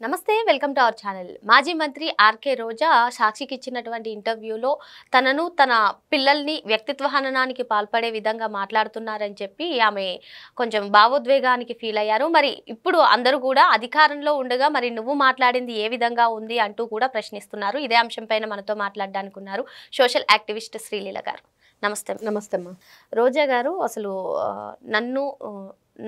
నమస్తే welcome to our channel. మాజీ మంత్రి ఆర్కే రోజా సాక్షికి ఇచ్చినటువంటి ఇంటర్వ్యూలో తన పిల్లల్ని వ్యక్తిత్వ హననానికి పాల్పడే విధంగా మాట్లాడుతున్నారని చెప్పి ఆమె కొంచెం భావోద్వేగానికి ఫీల్ అయ్యారు. మరి ఇప్పుడు అందరూ కూడా అధికారంలో ఉండగా మరి నువ్వు మాట్లాడింది ఏ విధంగా ఉంది అంటూ కూడా ప్రశ్నిస్తున్నారు. ఇదే అంశంపైన మనతో మాట్లాడడానికి ఉన్నారు సోషల్ యాక్టివిస్ట్ శ్రీలీల గారు. నమస్తే. నమస్తే అమ్మా. రోజా గారు, అసలు నన్ను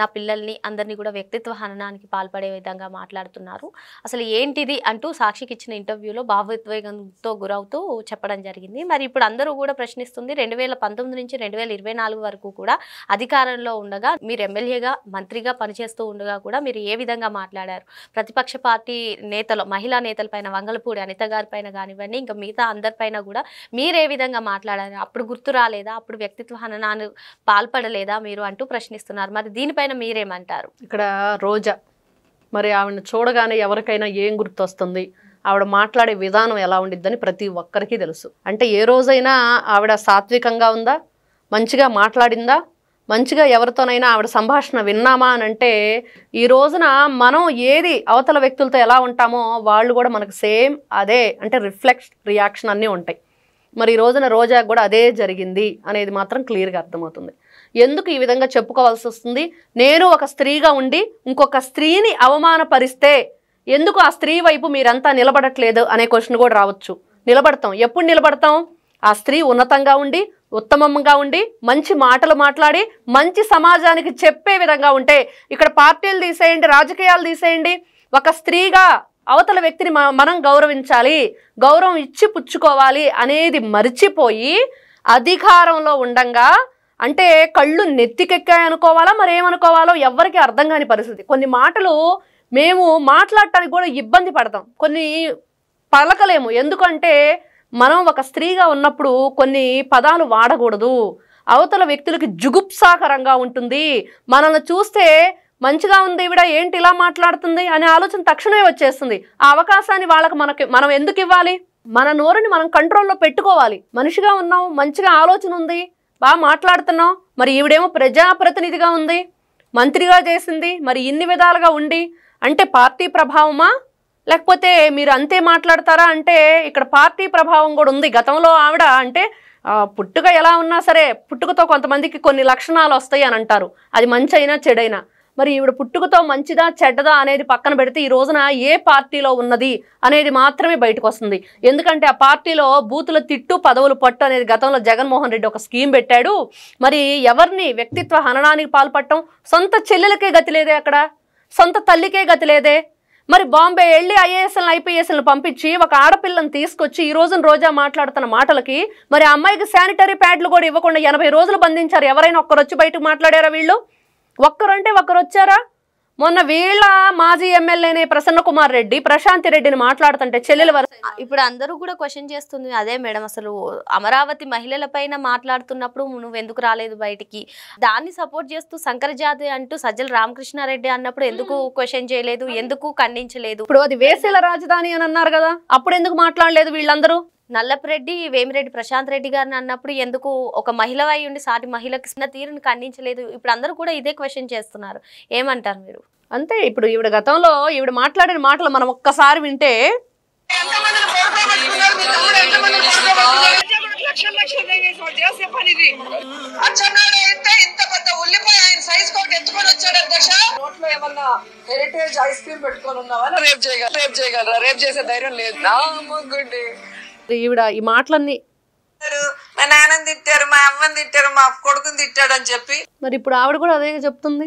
నా పిల్లల్ని అందరినీ కూడా వ్యక్తిత్వ హననానికి పాల్పడే విధంగా మాట్లాడుతున్నారు, అసలు ఏంటిది అంటూ సాక్షికి ఇచ్చిన ఇంటర్వ్యూలో భావోద్వేగంతో గురవుతూ చెప్పడం జరిగింది. మరి ఇప్పుడు అందరూ కూడా ప్రశ్నిస్తుంది, 2019 నుంచి 2024 వరకు కూడా అధికారంలో ఉండగా మీరు ఎమ్మెల్యేగా మంత్రిగా పనిచేస్తూ ఉండగా కూడా మీరు ఏ విధంగా మాట్లాడారు? ప్రతిపక్ష పార్టీ నేతలు, మహిళా నేతల పైన, వంగలపూడి అనిత గారి పైన కానివ్వండి, ఇంకా మిగతా అందరిపైన కూడా మీరు ఏ విధంగా మాట్లాడారు? అప్పుడు గుర్తు రాలేదా? అప్పుడు వ్యక్తిత్వ హననాన్ని పాల్పడలేదా మీరు అంటూ ప్రశ్నిస్తున్నారు. మరి దీనిపైన మీరేమంటారు? ఇక్కడ రోజా మరి ఆవిడని చూడగానే ఎవరికైనా ఏం గుర్తొస్తుంది, ఆవిడ మాట్లాడే విధానం ఎలా ఉండిద్దని ప్రతి ఒక్కరికి తెలుసు. అంటే ఏ రోజైనా ఆవిడ సాత్వికంగా ఉందా, మంచిగా మాట్లాడిందా, మంచిగా ఎవరితోనైనా ఆవిడ సంభాషణ విన్నామా అని అంటే, ఈ రోజున మనం ఏది అవతల వ్యక్తులతో ఎలా ఉంటామో వాళ్ళు కూడా మనకు సేమ్ అదే, అంటే రియాక్షన్ అన్నీ ఉంటాయి. మరి ఈ రోజున రోజా కూడా అదే జరిగింది అనేది మాత్రం క్లియర్గా అర్థమవుతుంది. ఎందుకు ఈ విధంగా చెప్పుకోవాల్సి వస్తుంది? నేను ఒక స్త్రీగా ఉండి ఇంకొక స్త్రీని అవమానపరిస్తే ఎందుకు ఆ స్త్రీ వైపు మీరంతా నిలబడట్లేదు అనే క్వశ్చన్ కూడా రావచ్చు. నిలబడతాం. ఎప్పుడు నిలబడతాం? ఆ స్త్రీ ఉన్నతంగా ఉండి, ఉత్తమంగా ఉండి, మంచి మాటలు మాట్లాడి, మంచి సమాజానికి చెప్పే విధంగా ఉంటే. ఇక్కడ పార్టీలు తీసేయండి, రాజకీయాలు తీసేయండి, ఒక స్త్రీగా అవతల వ్యక్తిని మనం గౌరవించాలి, గౌరవం ఇచ్చి పుచ్చుకోవాలి అనేది మర్చిపోయి అధికారంలో ఉండంగా, అంటే కళ్ళు నెత్తికెక్కాయి అనుకోవాలా, మరేమనుకోవాలో ఎవరికి అర్థం కాని పరిస్థితి. కొన్ని మాటలు మేము మాట్లాడటానికి కూడా ఇబ్బంది పడతాం, కొన్ని పలకలేము. ఎందుకంటే మనం ఒక స్త్రీగా ఉన్నప్పుడు కొన్ని పదాలు వాడకూడదు, అవతల వ్యక్తులకి జుగుప్సాకరంగా ఉంటుంది. మనల్ని చూస్తే మంచిగా ఉంది ఈవిడ, ఏంటి ఇలా మాట్లాడుతుంది అనే ఆలోచన తక్షణమే వచ్చేస్తుంది. ఆ అవకాశాన్ని మనం ఎందుకు ఇవ్వాలి? మన నోరుని మనం కంట్రోల్లో పెట్టుకోవాలి. మనిషిగా ఉన్నాం, మంచిగా ఆలోచన ఉంది, బాగా మాట్లాడుతున్నాం. మరి ఈవిడేమో ప్రజాప్రతినిధిగా ఉంది, మంత్రిగా చేసింది, మరి ఇన్ని విధాలుగా ఉండి అంటే పార్టీ ప్రభావమా, లేకపోతే మీరు అంతే మాట్లాడతారా అంటే ఇక్కడ పార్టీ ప్రభావం కూడా ఉంది. గతంలో ఆవిడ అంటే పుట్టుక ఎలా ఉన్నా సరే, పుట్టుకతో కొంతమందికి కొన్ని లక్షణాలు వస్తాయి అని అంటారు, అది మంచి అయినా చెడైనా. మరి ఈవిడ పుట్టుకతో మంచిదా చెడ్డదా అనేది పక్కన పెడితే ఈ రోజున ఏ పార్టీలో ఉన్నది అనేది మాత్రమే బయటకు వస్తుంది. ఎందుకంటే ఆ పార్టీలో బూతుల తిట్టు పదవులు పట్టు అనేది గతంలో జగన్మోహన్ రెడ్డి ఒక స్కీమ్ పెట్టాడు. మరి ఎవరిని వ్యక్తిత్వ హననానికి పాల్పడటం? సొంత చెల్లెలకే గతి లేదే, అక్కడ సొంత తల్లికే గతి లేదే. మరి బాంబే వెళ్ళి ఐఏఎస్ఎల్ని ఐపీఎస్ఎల్ని పంపించి ఒక ఆడపిల్లని తీసుకొచ్చి ఈ రోజున రోజా మాట్లాడుతున్న మాటలకి మరి ఆ అమ్మాయికి శానిటరీ ప్యాడ్లు కూడా ఇవ్వకుండా 80 రోజులు బంధించారు. ఎవరైనా ఒక్కరొచ్చి బయటకు మాట్లాడారా? వీళ్ళు ఒక్కరంటే ఒక్కరు వచ్చారా? మొన్న వీళ్ళ మాజీ ఎమ్మెల్యేనే ప్రసన్న కుమార్ రెడ్డి ప్రశాంతి రెడ్డిని మాట్లాడుతుంటే చెల్లెల వరకు ఇప్పుడు అందరూ కూడా క్వశ్చన్ చేస్తుంది అదే మేడం, అసలు అమరావతి మహిళల పైన మాట్లాడుతున్నప్పుడు నువ్వు ఎందుకు రాలేదు బయటికి? దాన్ని సపోర్ట్ చేస్తూ సంకరజాతి అంటూ సజ్జల రామకృష్ణారెడ్డి అన్నప్పుడు ఎందుకు క్వశ్చన్ చేయలేదు, ఎందుకు ఖండించలేదు? ఇప్పుడు అది వేసేల రాజధాని అని అన్నారు కదా, అప్పుడు ఎందుకు మాట్లాడలేదు వీళ్ళందరూ? నల్లపరెడ్డి, వేమిరెడ్డి ప్రశాంత్ రెడ్డి గారిని అన్నప్పుడు ఎందుకు ఒక మహిళ అయి ఉండి సాటి మహిళకి చిన్న తీరుని ఖండించలేదు? ఇప్పుడు అందరూ కూడా ఇదే క్వశ్చన్ చేస్తున్నారు, ఏమంటారు మీరు? అంతే. ఇప్పుడు ఈవిడ గతంలో ఈవిడ మాట్లాడిన మాటలు మనం ఒక్కసారి వింటే, హెరిటేజ్ ఐస్ క్రీమ్ పెట్టుకొని ఉన్నావా? రేపు చేయగలరా? రేపు చేసే ధైర్యం లేదు. ఈవిడ ఈ మాటలన్నీ మా నాన్నని తిట్టారు, మా అమ్మని తిట్టారు, మా కొడుకుని తిట్టాడు అని చెప్పి మరి ఇప్పుడు ఆవిడ కూడా అదే చెప్తుంది.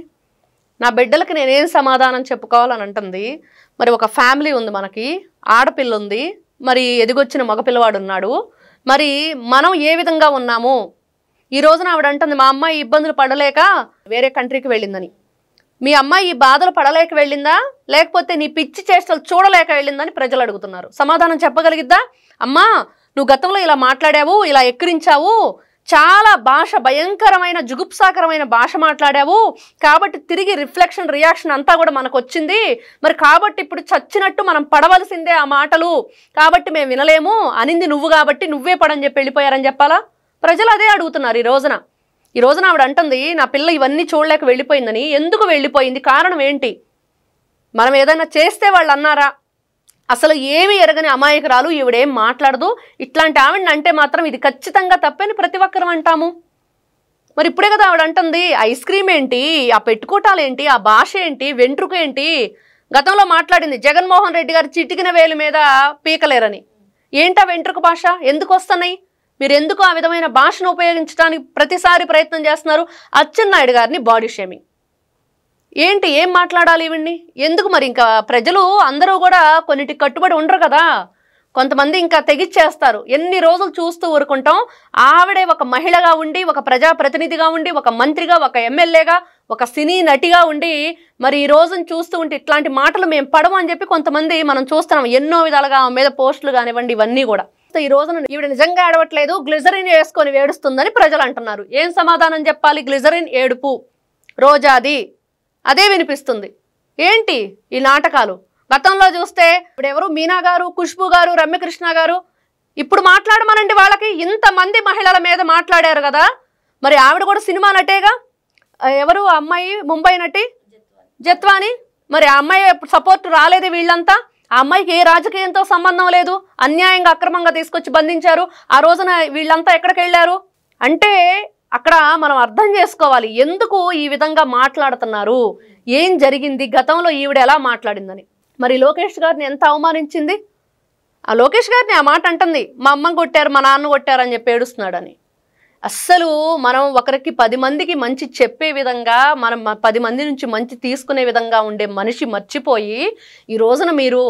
నా బిడ్డలకి నేనేం సమాధానం చెప్పుకోవాలని అంటుంది. మరి ఒక ఫ్యామిలీ ఉంది, మనకి ఆడపిల్ల ఉంది, మరి ఎదిగొచ్చిన మగపిల్లవాడు ఉన్నాడు. మరి మనం ఏ విధంగా ఉన్నాము? ఈ రోజున ఆవిడ అంటుంది మా అమ్మాయి ఇబ్బందులు పడలేక వేరే కంట్రీకి వెళ్ళిందని. మీ అమ్మాయి ఈ బాధలు పడలేక వెళ్ళిందా, లేకపోతే నీ పిచ్చి చేష్టలు చూడలేక వెళ్ళిందని ప్రజలు అడుగుతున్నారు. సమాధానం చెప్పగలిగిద్దా? అమ్మా నువ్వు గతంలో ఇలా మాట్లాడావు, ఇలా ఎక్కిరించావు, చాలా భాష భయంకరమైన జుగుప్సాకరమైన భాష మాట్లాడావు, కాబట్టి తిరిగి రియాక్షన్ అంతా కూడా మనకు వచ్చింది. మరి కాబట్టి ఇప్పుడు చచ్చినట్టు మనం పడవలసిందే ఆ మాటలు, కాబట్టి మేము వినలేము, అనింది నువ్వు కాబట్టి నువ్వే పడని చెప్పి వెళ్ళిపోయారని చెప్పాలా? ప్రజలు అదే అడుగుతున్నారు ఈ రోజున ఆవిడ అంటుంది నా పిల్ల ఇవన్నీ చూడలేక వెళ్ళిపోయిందని. ఎందుకు వెళ్ళిపోయింది? కారణం ఏంటి? మనం ఏదైనా చేస్తే వాళ్ళు అన్నారా? అసలు ఏమి ఎరగని అమాయకురాలు, ఈవిడేం మాట్లాడదు, ఇట్లాంటి ఆవిడని అంటే మాత్రం ఇది ఖచ్చితంగా తప్పని ప్రతి ఒక్కరం అంటాము. మరి ఇప్పుడే కదా ఆవిడ అంటుంది, ఐస్ క్రీమ్ ఏంటి, ఆ పెట్టుకోటాలు ఏంటి, ఆ భాష ఏంటి, వెంట్రుక ఏంటి. గతంలో మాట్లాడింది జగన్మోహన్ రెడ్డి గారు చిటికిన వేలు మీద పీకలేరని. ఏంటా వెంట్రుక భాష? ఎందుకు వస్తున్నాయి? మీరు ఎందుకు ఆ విధమైన భాషను ఉపయోగించడానికి ప్రతిసారి ప్రయత్నం చేస్తున్నారు? అచ్చెన్నాయుడు గారిని బాడీ షేమింగ్ ఏంటి? ఏం మాట్లాడాలి ఈవిడ్ని? ఎందుకు మరి? ఇంకా ప్రజలు అందరూ కూడా కొన్నిటికి కట్టుబడి ఉండరు కదా, కొంతమంది ఇంకా తెగిచ్చేస్తారు. ఎన్ని రోజులు చూస్తూ ఊరుకుంటాం? ఆవిడే ఒక మహిళగా ఉండి, ఒక ప్రజాప్రతినిధిగా ఉండి, ఒక మంత్రిగా, ఒక ఎమ్మెల్యేగా, ఒక సినీ నటిగా ఉండి మరి ఈ రోజును చూస్తూ ఉంటే ఇట్లాంటి మాటలు మేము పడము అని చెప్పి కొంతమంది మనం చూస్తున్నాం. ఎన్నో విధాలుగా ఆమె మీద పోస్టులు కానివ్వండి, ఇవన్నీ కూడా. ఈ రోజున ఈవిడ నిజంగా ఏడవట్లేదు, గ్లిజరిన్ వేసుకొని వేడుస్తుందని ప్రజలు అంటున్నారు. ఏం సమాధానం చెప్పాలి? గ్లిజరిన్ ఏడుపు రోజాది అదే వినిపిస్తుంది. ఏంటి ఈ నాటకాలు? గతంలో చూస్తే ఇప్పుడు ఎవరు మీనా గారు, ఖుష్బు గారు, రమ్యకృష్ణ గారు, ఇప్పుడు మాట్లాడమనండి వాళ్ళకి. ఇంతమంది మహిళల మీద మాట్లాడారు కదా. మరి ఆవిడ కూడా సినిమా నటేగా. ఎవరు అమ్మాయి, ముంబై నటి జత్వాని, మరి ఆ అమ్మాయి సపోర్ట్ రాలేదు వీళ్ళంతా. ఆ అమ్మాయికి ఏ రాజకీయంతో సంబంధం లేదు, అన్యాయంగా అక్రమంగా తీసుకొచ్చి బంధించారు. ఆ రోజున వీళ్ళంతా ఎక్కడికి వెళ్ళారు అంటే అక్కడ మనం అర్థం చేసుకోవాలి ఎందుకు ఈ విధంగా మాట్లాడుతున్నారు, ఏం జరిగింది, గతంలో ఈవిడ ఎలా మాట్లాడిందని. మరి లోకేష్ గారిని ఎంత అవమానించింది. ఆ లోకేష్ గారిని ఆ మాట అంటుంది, మా అమ్మని కొట్టారు, మా నాన్న కొట్టారు అని చెప్పి ఏడుస్తున్నాడని. అస్సలు మనం ఒకరికి 10 మందికి మంచి చెప్పే విధంగా, మనం 10 మంది నుంచి మంచి తీసుకునే విధంగా ఉండే మనిషి మర్చిపోయి ఈ రోజున మీరు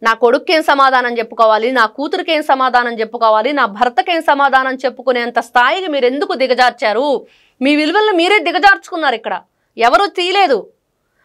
నా కొడుకేం సమాధానం చెప్పుకోవాలి, నా కూతురికేం సమాధానం చెప్పుకోవాలి, నా భర్తకేం సమాధానం చెప్పుకునేంత స్థాయికి మీరు ఎందుకు దిగజార్చారు? మీ విలువలను మీరే దిగజార్చుకున్నారు. ఇక్కడ ఎవరు తీయలేదు.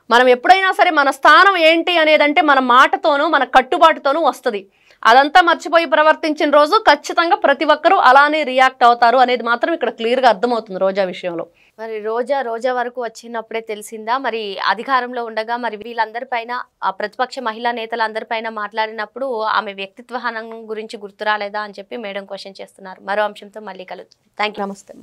మనం ఎప్పుడైనా సరే మన స్థానం ఏంటి అనేదంటే మన మాటతోనూ మన కట్టుబాటుతోనూ వస్తుంది. అదంతా మర్చిపోయి ప్రవర్తించిన రోజు ఖచ్చితంగా ప్రతి ఒక్కరూ అలానే రియాక్ట్ అవుతారు అనేది మాత్రం ఇక్కడ క్లియర్గా అర్థమవుతుంది రోజా విషయంలో. మరి రోజా వరకు వచ్చినప్పుడే తెలిసిందా? మరి అధికారంలో ఉండగా మరి వీళ్ళందరిపైన, ప్రతిపక్ష మహిళా నేతలందరిపైన మాట్లాడినప్పుడు ఆమె వ్యక్తిత్వ హనం గురించి గుర్తు రాలేదా అని చెప్పి మేడం క్వశ్చన్ చేస్తున్నారు. మరో అంశంతో మళ్ళీ కలుద్దాం. Thank you. నమస్తే.